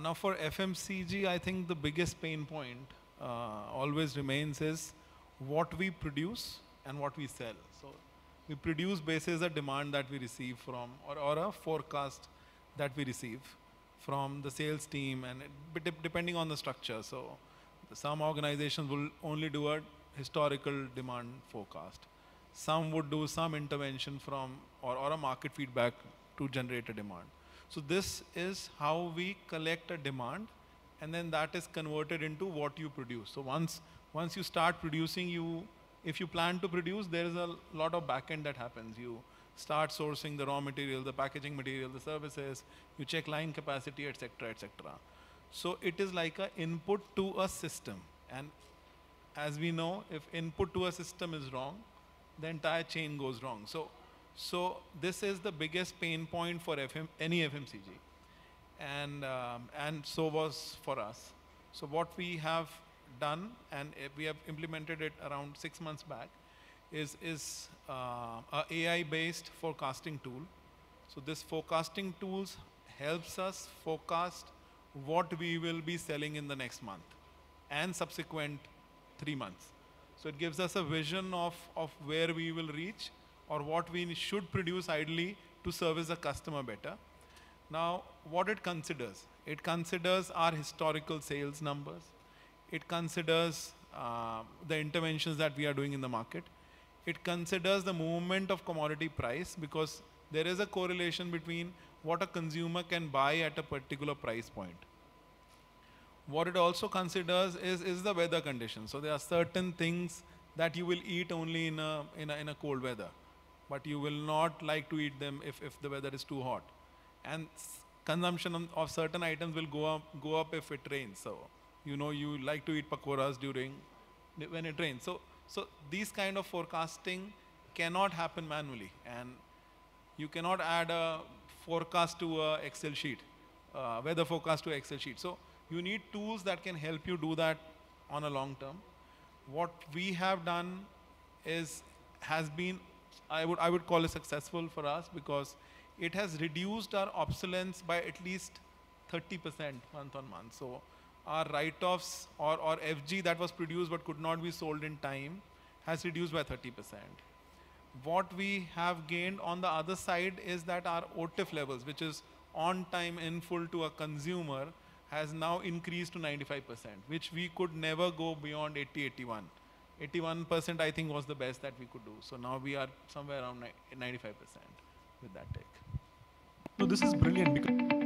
Now for FMCG, I think the biggest pain point always remains is what we produce and what we sell. So we produce basis a demand that we receive from, or a forecast that we receive from the sales team, and depending on the structure. So some organizations will only do a historical demand forecast. Some would do some intervention from or a market feedback to generate a demand. So this is how we collect a demand, and then that is converted into what you produce. So once you start producing, if you plan to produce, there is a lot of backend that happens. You start sourcing the raw material, the packaging material, the services, you check line capacity, etc., etc. So it is like an input to a system. And as we know, if input to a system is wrong, the entire chain goes wrong. So this is the biggest pain point for any FMCG. And so was for us. So what we have done, and we have implemented it around 6 months back, is a AI-based forecasting tool. So this forecasting tools helps us forecast what we will be selling in the next month and subsequent 3 months. So it gives us a vision of where we will reach or what we should produce ideally to service the customer better. Now, what it considers our historical sales numbers. It considers the interventions that we are doing in the market. It considers the movement of commodity price, because there is a correlation between what a consumer can buy at a particular price point. What it also considers is the weather conditions. So there are certain things that you will eat only in a cold weather, but you will not like to eat them if the weather is too hot. And consumption of certain items will go up if it rains. So you like to eat pakoras when it rains. So these kind of forecasting cannot happen manually, and you cannot add a forecast to a Excel sheet, weather forecast to Excel sheet. So you need tools that can help you do that on a long term. What we have done has been, I would call it successful for us, because it has reduced our obsolescence by at least 30% month on month. So our write-offs or FG that was produced but could not be sold in time has reduced by 30%. What we have gained on the other side is that our OTIF levels, which is on time in full to a consumer, has now increased to 95%, which we could never go beyond 80-81. 81% I think was the best that we could do. So now we are somewhere around 95% with that take. So this is brilliant because